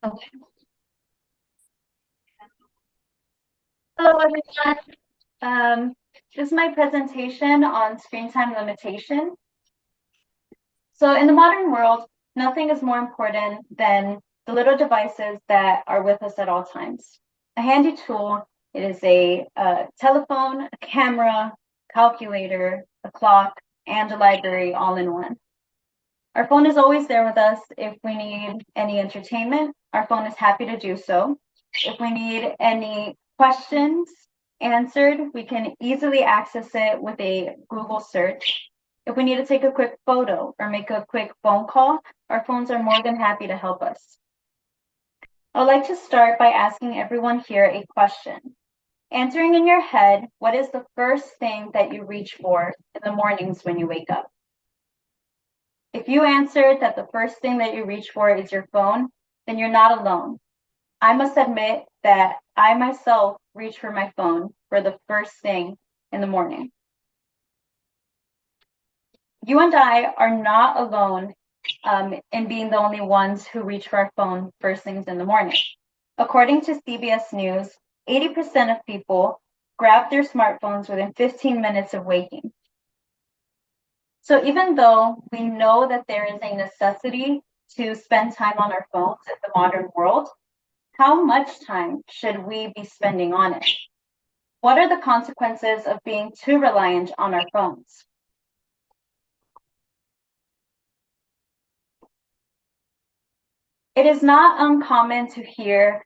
Okay. Hello, everyone. This is my presentation on screen time limitation. So in the modern world, nothing is more important than the little devices that are with us at all times. A handy tool, it is a telephone, a camera, calculator, a clock, and a library all in one. Our phone is always there with us. If we need any entertainment, our phone is happy to do so. If we need any questions answered, we can easily access it with a Google search. If we need to take a quick photo or make a quick phone call, our phones are more than happy to help us. I'd like to start by asking everyone here a question. Answering in your head, what is the first thing that you reach for in the mornings when you wake up? If you answered that the first thing that you reach for is your phone, then you're not alone. I must admit that I myself reach for my phone for the first thing in the morning. You and I are not alone in being the only ones who reach for our phone first things in the morning. According to CBS News, 80% of people grab their smartphones within 15 minutes of waking. So even though we know that there is a necessity to spend time on our phones in the modern world, how much time should we be spending on it? What are the consequences of being too reliant on our phones? It is not uncommon to hear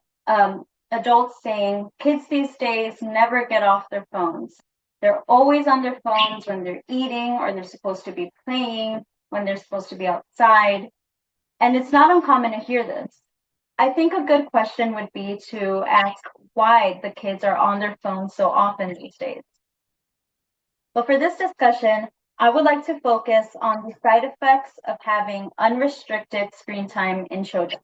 adults saying kids these days never get off their phones. They're always on their phones when they're eating or they're supposed to be playing, when they're supposed to be outside. And it's not uncommon to hear this. I think a good question would be to ask why the kids are on their phones so often these days. But for this discussion, I would like to focus on the side effects of having unrestricted screen time in children.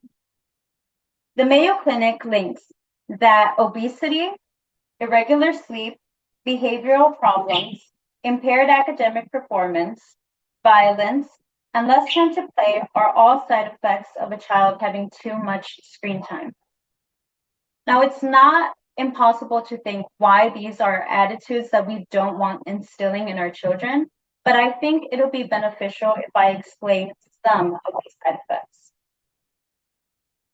The Mayo Clinic links that obesity, irregular sleep, behavioral problems, impaired academic performance, violence, and less time to play are all side effects of a child having too much screen time. Now, it's not impossible to think why these are attitudes that we don't want instilling in our children, but I think it'll be beneficial if I explain some of these side effects.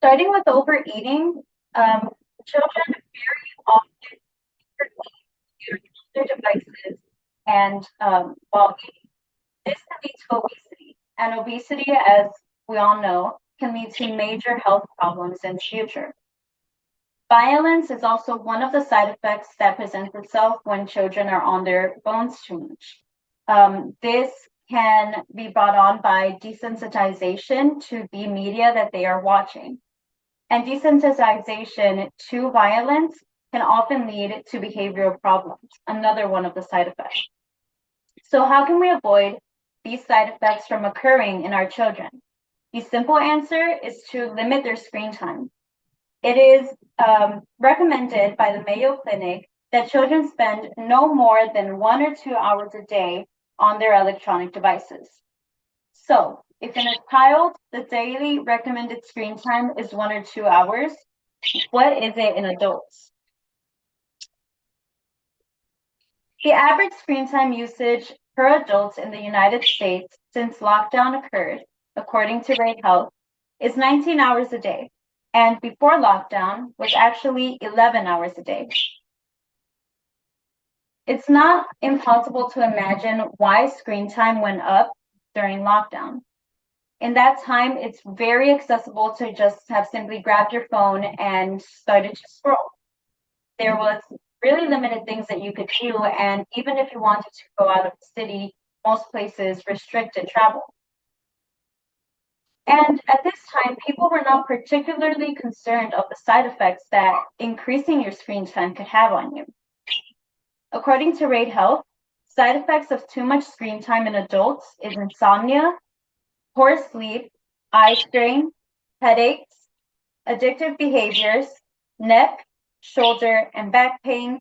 Starting with overeating, children very often use their devices and while eating. This can lead to obesity, and obesity, as we all know, can lead to major health problems in the future. Violence is also one of the side effects that presents itself when children are on their phones too much. This can be brought on by desensitization to the media that they are watching. And desensitization to violence can often lead to behavioral problems, another one of the side effects. So how can we avoid these side effects from occurring in our children? The simple answer is to limit their screen time. It is recommended by the Mayo Clinic that children spend no more than 1 or 2 hours a day on their electronic devices. So if in a child, the daily recommended screen time is 1 or 2 hours, what is it in adults? The average screen time usage per adult in the United States since lockdown occurred, according to Rate Health, is 19 hours a day, and before lockdown was actually 11 hours a day. It's not impossible to imagine why screen time went up during lockdown. In that time, it's very accessible to just have simply grabbed your phone and started to scroll. There was really limited things that you could do, and even if you wanted to go out of the city, most places restricted travel. And at this time, people were not particularly concerned of the side effects that increasing your screen time could have on you. According to Rate Health, side effects of too much screen time in adults is insomnia, poor sleep, eye strain, headaches, addictive behaviors, neck, shoulder, and back pain,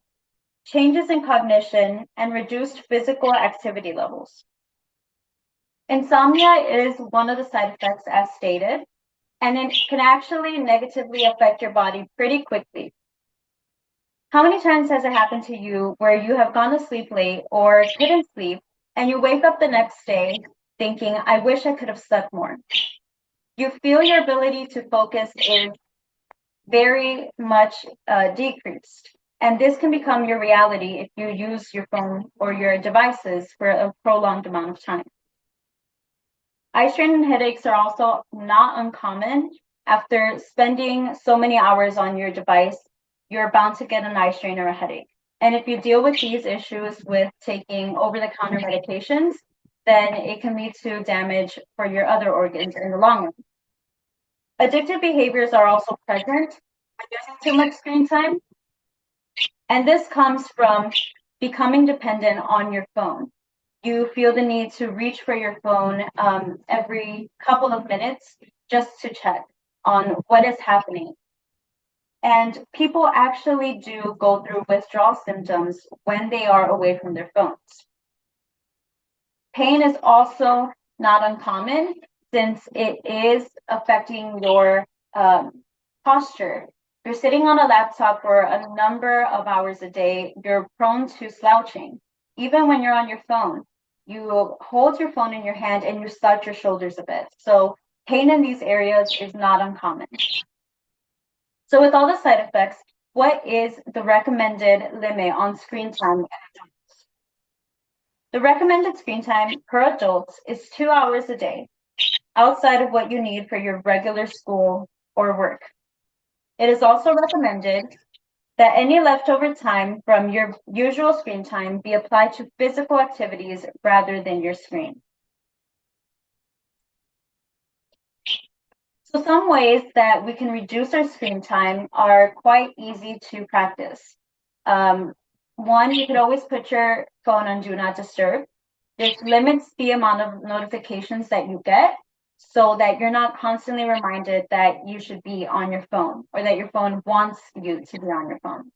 changes in cognition, and reduced physical activity levels. Insomnia is one of the side effects as stated. and it can actually negatively affect your body pretty quickly. How many times has it happened to you where you have gone to sleep late or couldn't sleep, and you wake up the next day thinking, I wish I could have slept more? You feel your ability to focus is very much decreased. And this can become your reality if you use your phone or your devices for a prolonged amount of time. Eye strain and headaches are also not uncommon. After spending so many hours on your device, you're bound to get an eye strain or a headache. And if you deal with these issues with taking over-the-counter medications, then it can lead to damage for your other organs in the long run. Addictive behaviors are also present when using too much screen time. And this comes from becoming dependent on your phone. You feel the need to reach for your phone every couple of minutes just to check on what is happening. And people actually do go through withdrawal symptoms when they are away from their phones. Pain is also not uncommon since it is affecting your posture. You're sitting on a laptop for a number of hours a day, you're prone to slouching. Even when you're on your phone, you hold your phone in your hand and you slouch your shoulders a bit. So pain in these areas is not uncommon. So with all the side effects, what is the recommended limit on screen time in adults? The recommended screen time per adult is 2 hours a day, outside of what you need for your regular school or work. It is also recommended that any leftover time from your usual screen time be applied to physical activities rather than your screen. So some ways that we can reduce our screen time are quite easy to practice. One, you could always put your phone on Do Not Disturb. This limits the amount of notifications that you get so that you're not constantly reminded that you should be on your phone or that your phone wants you to be on your phone.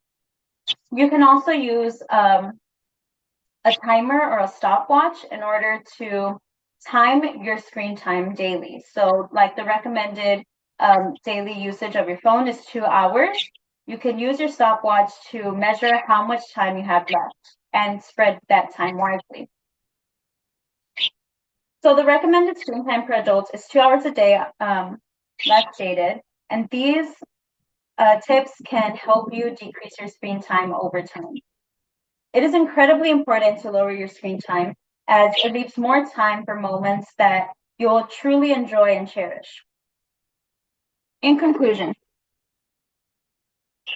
You can also use a timer or a stopwatch in order to time your screen time daily. So like the recommended daily usage of your phone is 2 hours. You can use your stopwatch to measure how much time you have left and spread that time wisely. So the recommended screen time for adults is 2 hours a day, less shaded. And these tips can help you decrease your screen time over time. It is incredibly important to lower your screen time as it leaves more time for moments that you'll truly enjoy and cherish. In conclusion,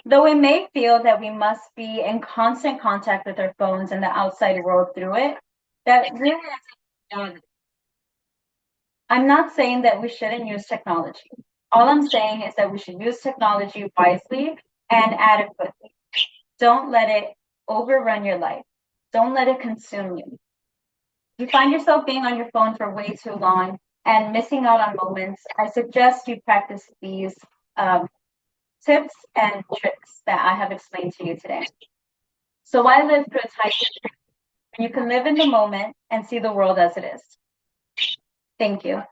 though we may feel that we must be in constant contact with our phones and the outside world through it, that really is. I'm not saying that we shouldn't use technology. All I'm saying is that we should use technology wisely and adequately. Don't let it overrun your life. Don't let it consume you. If you find yourself being on your phone for way too long and missing out on moments, I suggest you practice these tips and tricks that I have explained to you today. So why live through a tight when you can live in the moment and see the world as it is? Thank you.